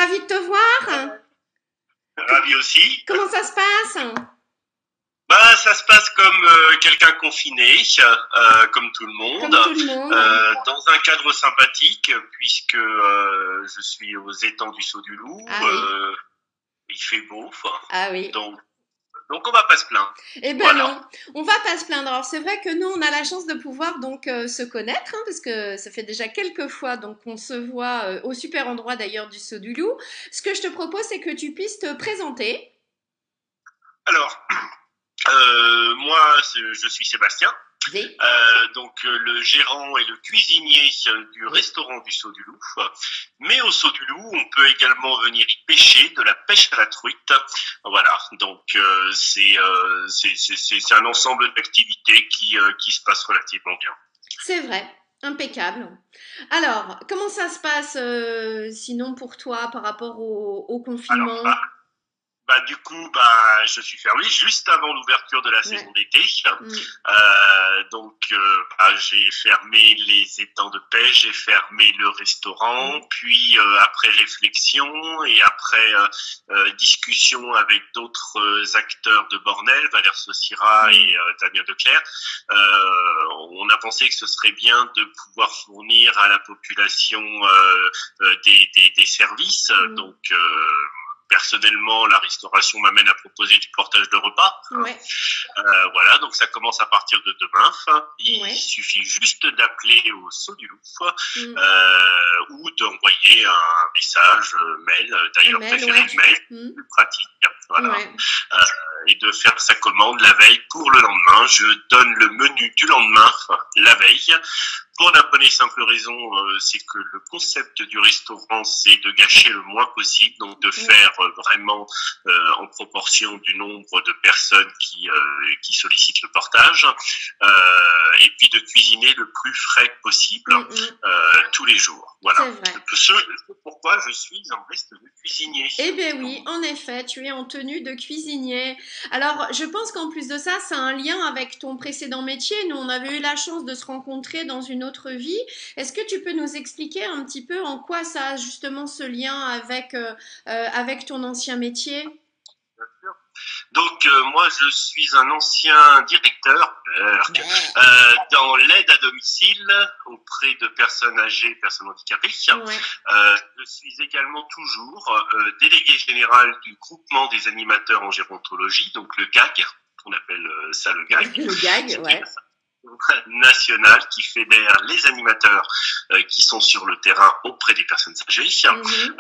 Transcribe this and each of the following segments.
Ravi de te voir. Ravi aussi. Comment ça se passe? Bah, ça se passe comme quelqu'un confiné, comme tout le monde, Comme tout le monde. dans un cadre sympathique, puisque je suis aux étangs du Saut du Loup. Ah oui, Il fait beau, enfin, ah oui. donc on va pas se plaindre. Eh ben Voilà. non, on va pas se plaindre. Alors c'est vrai que nous, on a la chance de pouvoir donc se connaître, hein, parce que ça fait déjà quelques fois donc qu'on se voit au super endroit d'ailleurs du Saut du Loup. Ce que je te propose, c'est que tu puisses te présenter. Alors, je suis Sébastien. Oui. Le gérant et le cuisinier du restaurant du Saut du Loup. Mais au Saut du Loup, on peut également venir y pêcher, de la pêche à la truite. Voilà, donc c'est un ensemble d'activités qui se passe relativement bien. C'est vrai, impeccable. Alors, comment ça se passe sinon pour toi par rapport au Alors, confinement? du coup, je suis fermé juste avant l'ouverture de la saison Ouais. d'été. Mm. J'ai fermé les étangs de pêche, j'ai fermé le restaurant, Mm. puis après réflexion et après discussion avec d'autres acteurs de Bornel, Valère Saucira Mm. et Damien Declercq, on a pensé que ce serait bien de pouvoir fournir à la population des services. Mm. Personnellement, la restauration m'amène à proposer du portage de repas. Ouais. Voilà, donc ça commence à partir de demain. Il Ouais. suffit juste d'appeler au Saut du Loup Mm. ou d'envoyer un message mail. Un D'ailleurs, mail, préférez ouais. le mail, Mm. plus pratique. Voilà. Ouais. Euh, et de faire sa commande la veille pour le lendemain. Je donne le menu du lendemain, la veille. Pour la bonne et simple raison, c'est que le concept du restaurant, c'est de gâcher le moins possible, donc de Ouais. faire vraiment en proportion du nombre de personnes qui sollicitent le portage, et puis de cuisiner le plus frais possible Mm, mm. tous les jours. Voilà. C'est vrai. Ce pourquoi je suis en veste de cuisinier. Eh bien oui, en effet, tu es en tenue de cuisinier. Alors, je pense qu'en plus de ça, ça a un lien avec ton précédent métier. Nous, on avait eu la chance de se rencontrer dans une autre vie. Est-ce que tu peux nous expliquer un petit peu en quoi ça a justement ce lien avec ton ancien métier? Donc moi je suis un ancien directeur Ouais. dans l'aide à domicile auprès de personnes âgées, personnes handicapées. Ouais. Je suis également toujours délégué général du groupement des animateurs en gérontologie, donc le GAG, on appelle ça le GAG, Le gag, qui est ouais. national qui fédère les animateurs qui sont sur le terrain auprès des personnes âgées. Mhm.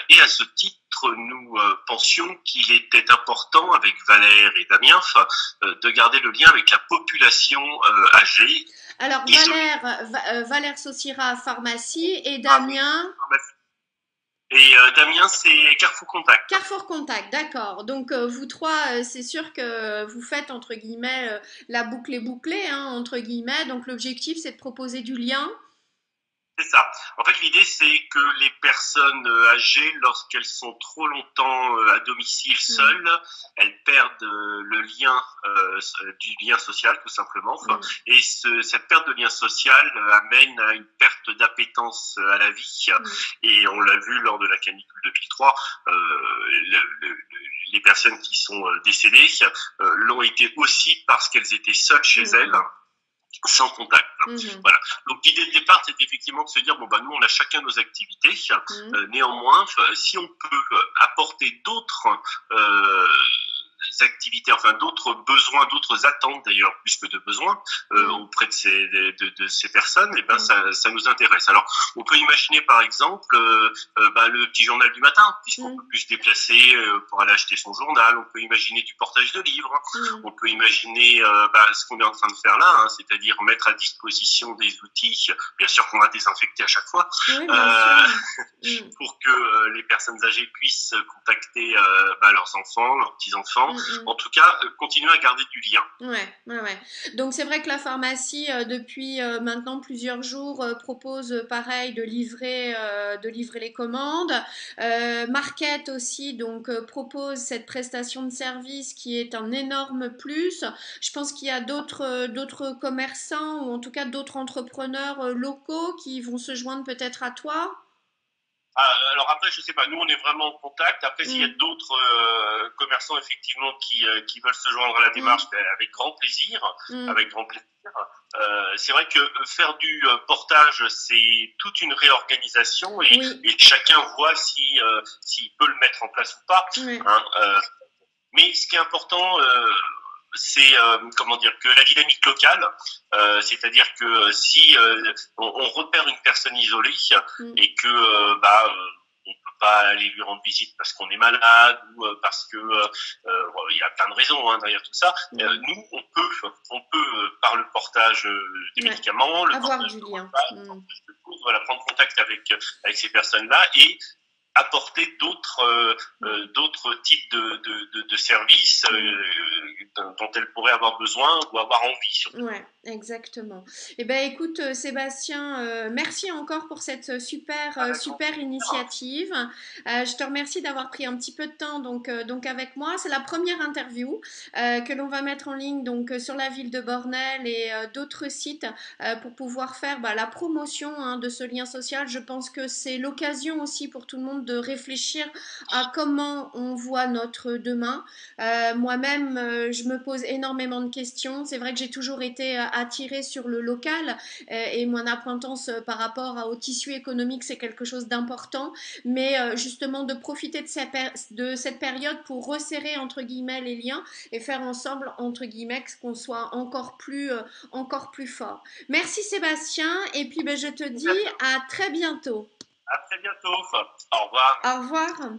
Et à ce titre, nous pensions qu'il était important, avec Valère et Damien, de garder le lien avec la population âgée, Alors, isolée. Valère Saucira, pharmacie, et Damien, Et Damien, c'est Carrefour Contact. Carrefour Contact, d'accord. Donc vous trois, c'est sûr que vous faites entre guillemets la boucle est bouclée, hein, entre guillemets. Donc l'objectif, c'est de proposer du lien. C'est ça. En fait, l'idée, c'est que les personnes âgées, lorsqu'elles sont trop longtemps à domicile Mm, seules, elles perdent le lien du lien social, tout simplement. mm, Et cette perte de lien social amène à une perte d'appétence à la vie. mm, Et on l'a vu lors de la canicule 2003, les personnes qui sont décédées l'ont été aussi parce qu'elles étaient seules chez elles, mm, sans contact. mhm, Voilà. Donc l'idée de départ, c'est effectivement de se dire nous on a chacun nos activités. mm, Néanmoins, si on peut apporter d'autres activités, enfin d'autres besoins, d'autres attentes d'ailleurs plus que de besoins mm, auprès de ces personnes, et ben mm, ça nous intéresse. Alors on peut imaginer par exemple le petit journal du matin, puisqu'on peut mm, plus se déplacer pour aller acheter son journal. On peut imaginer du portage de livres. mm. On peut imaginer ce qu'on est en train de faire là, hein, c'est-à-dire mettre à disposition des outils, bien sûr qu'on va désinfecter à chaque fois, Oui, bien sûr. euh, Mm, pour que les personnes âgées puissent contacter leurs enfants, leurs petits-enfants, mm, en mm. tout cas continuer à garder du lien. Ouais, ouais, ouais. Donc c'est vrai que la pharmacie, depuis maintenant plusieurs jours, propose pareil de livrer les commandes. Market aussi, donc propose cette prestation de service qui est un énorme plus. Je pense qu'il y a d'autres commerçants ou en tout cas d'autres entrepreneurs locaux qui vont se joindre peut-être à toi. Alors après, je sais pas. Nous, on est vraiment en contact. Après, s'il y a Mm, d'autres commerçants effectivement qui veulent se joindre à la démarche, mm, ben, avec grand plaisir, mm. avec grand plaisir. C'est vrai que faire du portage, c'est toute une réorganisation Oui, et chacun voit si s'il peut le mettre en place ou pas. ouais, Hein. Mais ce qui est important, c'est comment dire que la dynamique locale, c'est-à-dire que si on repère une personne isolée mm, et que on peut pas aller lui rendre visite parce qu'on est malade ou parce que bon, il y a plein de raisons hein, derrière tout ça. mm, Nous, on peut par le portage des ouais. médicaments, le Avoir portage du de lien. repas, le Mm. portage de cours, voilà, prendre contact avec ces personnes-là et apporter d'autres types de services Mm. dont elles pourraient avoir besoin ou avoir envie surtout. Ouais, exactement. Eh ben, écoute, Sébastien, merci encore pour cette Avec grand super plaisir. initiative. Je te remercie d'avoir pris un petit peu de temps donc avec moi. C'est la première interview que l'on va mettre en ligne donc sur la ville de Bornel et d'autres sites pour pouvoir faire bah, la promotion hein, de ce lien social. Je pense que c'est l'occasion aussi pour tout le monde de réfléchir à comment on voit notre demain. Moi-même, je me pose énormément de questions. C'est vrai que j'ai toujours été attirée sur le local et mon appointance par rapport au tissu économique, c'est quelque chose d'important. Mais justement, de profiter de cette période pour resserrer entre guillemets les liens et faire ensemble entre guillemets qu'on soit encore plus fort. Merci Sébastien et puis ben, je te dis à très bientôt. À très bientôt. Au revoir. Au revoir.